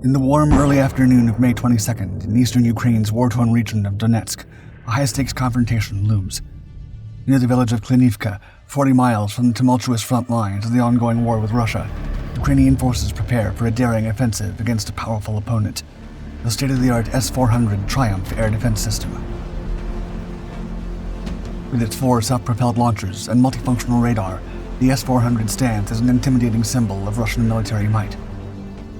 In the warm early afternoon of May 22nd, in eastern Ukraine's war-torn region of Donetsk, a high-stakes confrontation looms. Near the village of Klinivka, 40 miles from the tumultuous front lines of the ongoing war with Russia, Ukrainian forces prepare for a daring offensive against a powerful opponent, the state-of-the-art S-400 Triumph air defense system. With its 4 self-propelled launchers and multifunctional radar, the S-400 stands as an intimidating symbol of Russian military might.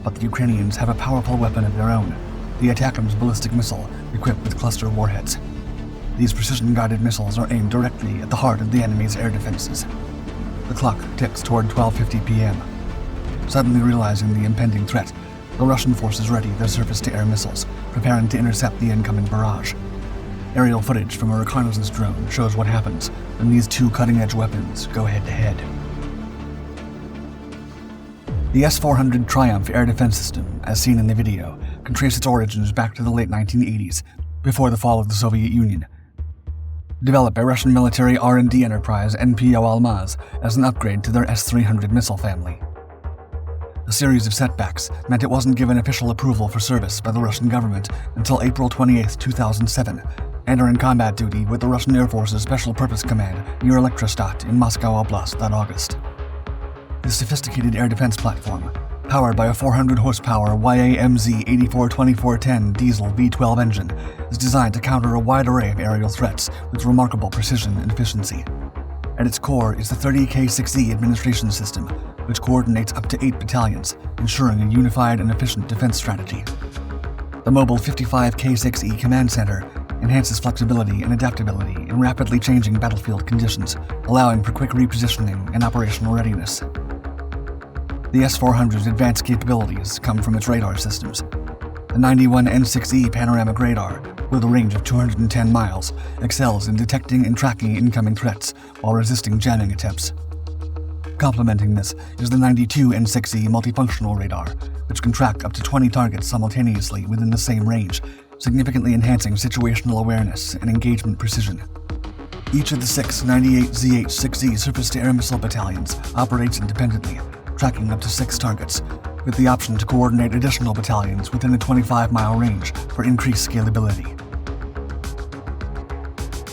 But the Ukrainians have a powerful weapon of their own, the ATACMS ballistic missile equipped with cluster warheads. These precision-guided missiles are aimed directly at the heart of the enemy's air defenses. The clock ticks toward 12:50 p.m. Suddenly realizing the impending threat, the Russian forces ready their surface-to-air missiles, preparing to intercept the incoming barrage. Aerial footage from a reconnaissance drone shows what happens when these two cutting-edge weapons go head-to-head. The S-400 Triumph air defense system, as seen in the video, can trace its origins back to the late 1980s, before the fall of the Soviet Union. Developed by Russian military R&D enterprise NPO Almaz as an upgrade to their S-300 missile family. A series of setbacks meant it wasn't given official approval for service by the Russian government until April 28, 2007, entering combat duty with the Russian Air Force's Special Purpose Command near Elektrostat in Moscow Oblast that August. This sophisticated air defense platform, powered by a 400-horsepower YAMZ 84-2410 diesel V12 engine, is designed to counter a wide array of aerial threats with remarkable precision and efficiency. At its core is the 30K6E administration system, which coordinates up to 8 battalions, ensuring a unified and efficient defense strategy. The mobile 55K6E command center enhances flexibility and adaptability in rapidly changing battlefield conditions, allowing for quick repositioning and operational readiness. The S-400's advanced capabilities come from its radar systems. The 91N6E panoramic radar, with a range of 210 miles, excels in detecting and tracking incoming threats while resisting jamming attempts. Complementing this is the 92N6E multifunctional radar, which can track up to 20 targets simultaneously within the same range, significantly enhancing situational awareness and engagement precision. Each of the 6 98ZH-6E surface-to-air missile battalions operates independently, tracking up to 6 targets, with the option to coordinate additional battalions within a 25-mile range for increased scalability.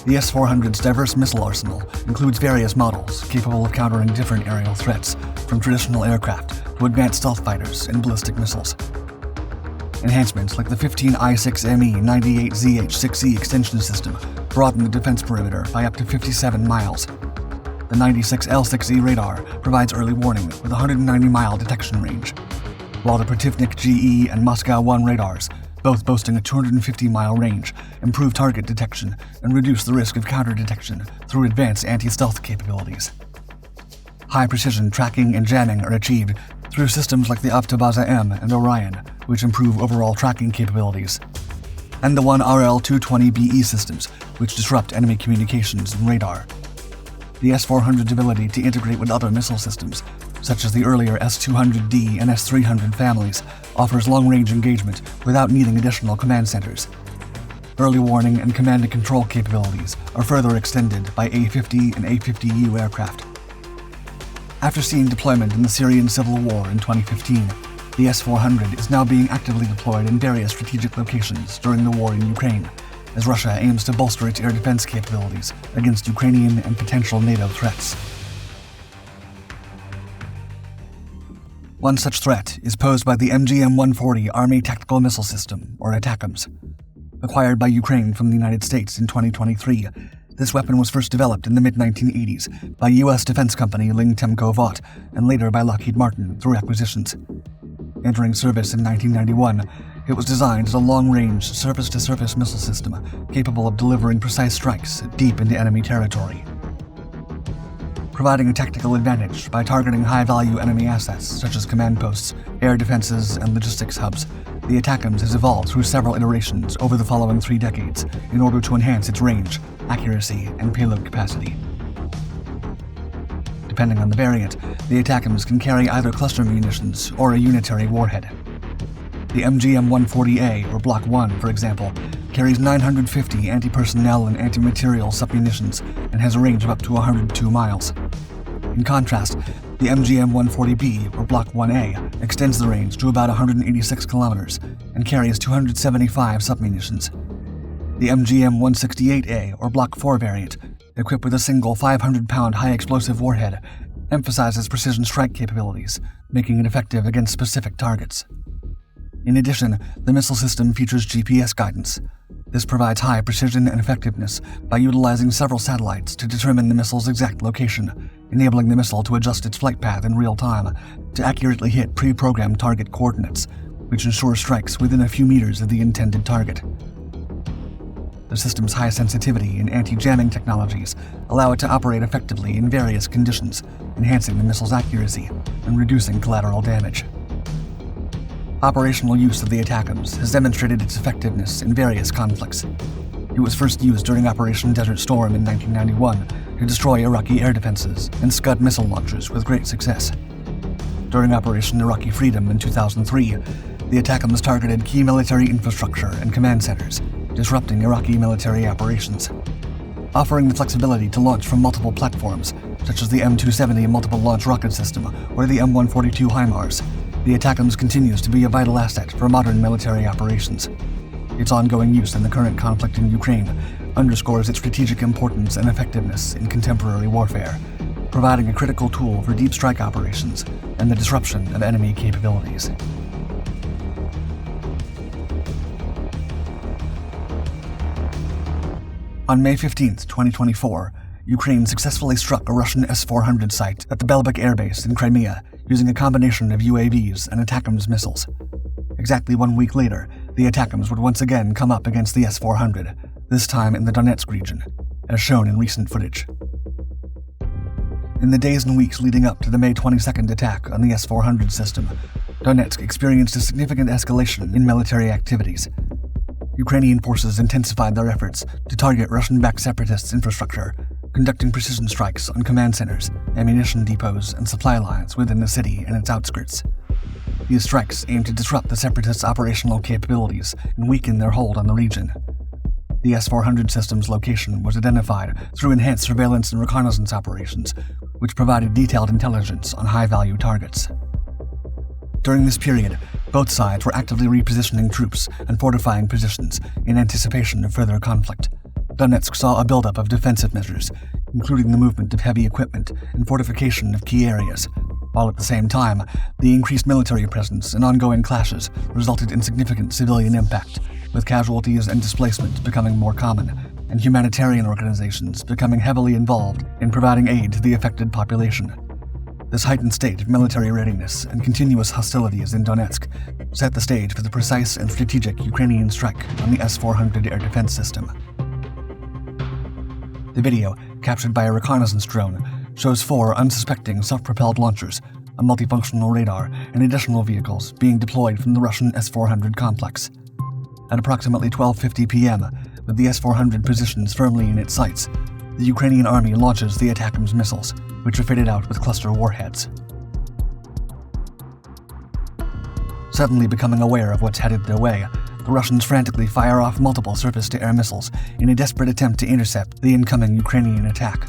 The S-400's diverse missile arsenal includes various models capable of countering different aerial threats, from traditional aircraft to advanced stealth fighters and ballistic missiles. Enhancements like the 15I6ME 98ZH-6E extension system broaden the defense perimeter by up to 57 miles. The 96L6E radar provides early warning with a 190-mile detection range, while the Protivnik GE and Moscow 1 radars, both boasting a 250-mile range, improve target detection and reduce the risk of counter-detection through advanced anti-stealth capabilities. High-precision tracking and jamming are achieved through systems like the Avtobaza M and Orion, which improve overall tracking capabilities, and the 1RL-220BE systems, which disrupt enemy communications and radar. The S-400's ability to integrate with other missile systems, such as the earlier S-200D and S-300 families, offers long-range engagement without needing additional command centers. Early warning and command and control capabilities are further extended by A-50 and A-50U aircraft. After seeing deployment in the Syrian civil war in 2015, the S-400 is now being actively deployed in various strategic locations during the war in Ukraine, as Russia aims to bolster its air defense capabilities against Ukrainian and potential NATO threats. One such threat is posed by the MGM-140 Army Tactical Missile System, or ATACMS. Acquired by Ukraine from the United States in 2023, this weapon was first developed in the mid-1980s by U.S. defense company Ling-Temco Vought and later by Lockheed Martin through acquisitions. Entering service in 1991, it was designed as a long-range, surface-to-surface missile system capable of delivering precise strikes deep into enemy territory. Providing a tactical advantage by targeting high-value enemy assets such as command posts, air defenses, and logistics hubs, the ATACMS has evolved through several iterations over the following 3 decades in order to enhance its range, accuracy, and payload capacity. Depending on the variant, the ATACMS can carry either cluster munitions or a unitary warhead. The MGM-140A, or Block 1, for example, carries 950 anti-personnel and anti-material submunitions and has a range of up to 102 miles. In contrast, the The MGM-140B, or Block 1A, extends the range to about 186 kilometers and carries 275 submunitions. The MGM-168A, or Block 4 variant, equipped with a single 500-pound high-explosive warhead, emphasizes precision strike capabilities, making it effective against specific targets. In addition, the missile system features GPS guidance. This provides high precision and effectiveness by utilizing several satellites to determine the missile's exact location, enabling the missile to adjust its flight path in real time to accurately hit pre-programmed target coordinates, which ensures strikes within a few meters of the intended target. The system's high sensitivity and anti-jamming technologies allow it to operate effectively in various conditions, enhancing the missile's accuracy and reducing collateral damage. Operational use of the ATACMS has demonstrated its effectiveness in various conflicts. It was first used during Operation Desert Storm in 1991 to destroy Iraqi air defenses and Scud missile launchers with great success. During Operation Iraqi Freedom in 2003, the ATACMS targeted key military infrastructure and command centers, disrupting Iraqi military operations. Offering the flexibility to launch from multiple platforms, such as the M270 multiple launch rocket system or the M142 HIMARS, the ATACMS continues to be a vital asset for modern military operations. Its ongoing use in the current conflict in Ukraine underscores its strategic importance and effectiveness in contemporary warfare, providing a critical tool for deep strike operations and the disruption of enemy capabilities. On May 15, 2024, Ukraine successfully struck a Russian S-400 site at the Belbek Air Base in Crimea using a combination of UAVs and ATACMS missiles. Exactly 1 week later, the ATACMS would once again come up against the S-400, this time in the Donetsk region, as shown in recent footage. In the days and weeks leading up to the May 22nd attack on the S-400 system, Donetsk experienced a significant escalation in military activities. Ukrainian forces intensified their efforts to target Russian-backed separatists' infrastructure, conducting precision strikes on command centers, ammunition depots, and supply lines within the city and its outskirts. These strikes aimed to disrupt the separatists' operational capabilities and weaken their hold on the region. The S-400 system's location was identified through enhanced surveillance and reconnaissance operations, which provided detailed intelligence on high-value targets. During this period, both sides were actively repositioning troops and fortifying positions in anticipation of further conflict. Donetsk saw a buildup of defensive measures, including the movement of heavy equipment and fortification of key areas, while at the same time, the increased military presence and ongoing clashes resulted in significant civilian impact, with casualties and displacement becoming more common, and humanitarian organizations becoming heavily involved in providing aid to the affected population. This heightened state of military readiness and continuous hostilities in Donetsk set the stage for the precise and strategic Ukrainian strike on the S-400 air defense system. The video, captured by a reconnaissance drone, shows 4 unsuspecting self-propelled launchers, a multifunctional radar, and additional vehicles being deployed from the Russian S-400 complex. At approximately 12:50 p.m., with the S-400 positions firmly in its sights, the Ukrainian army launches the ATACMS missiles, which are fitted out with cluster warheads. Suddenly becoming aware of what's headed their way, the Russians frantically fire off multiple surface-to-air missiles in a desperate attempt to intercept the incoming Ukrainian attack.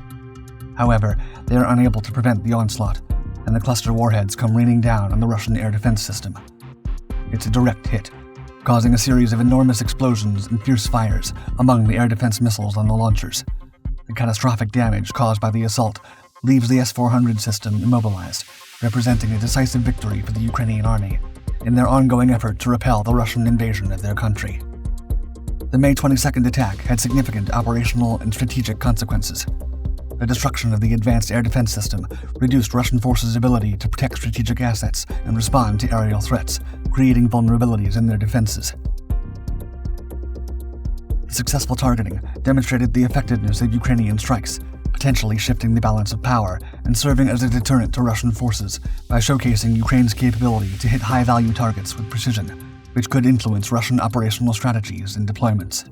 However, they are unable to prevent the onslaught, and the cluster warheads come raining down on the Russian air defense system. It's a direct hit, causing a series of enormous explosions and fierce fires among the air defense missiles on the launchers. The catastrophic damage caused by the assault leaves the S-400 system immobilized, representing a decisive victory for the Ukrainian army in their ongoing effort to repel the Russian invasion of their country. The May 22nd attack had significant operational and strategic consequences. The destruction of the advanced air defense system reduced Russian forces' ability to protect strategic assets and respond to aerial threats, creating vulnerabilities in their defenses. The successful targeting demonstrated the effectiveness of Ukrainian strikes, potentially shifting the balance of power and serving as a deterrent to Russian forces by showcasing Ukraine's capability to hit high-value targets with precision, which could influence Russian operational strategies and deployments.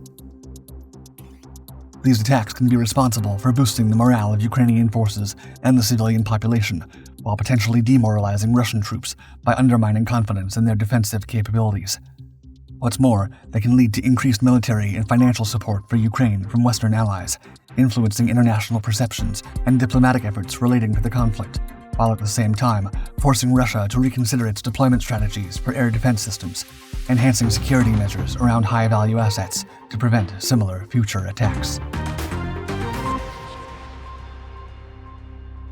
These attacks can be responsible for boosting the morale of Ukrainian forces and the civilian population, while potentially demoralizing Russian troops by undermining confidence in their defensive capabilities. What's more, they can lead to increased military and financial support for Ukraine from Western allies, influencing international perceptions and diplomatic efforts relating to the conflict, while at the same time forcing Russia to reconsider its deployment strategies for air defense systems, enhancing security measures around high-value assets to prevent similar future attacks.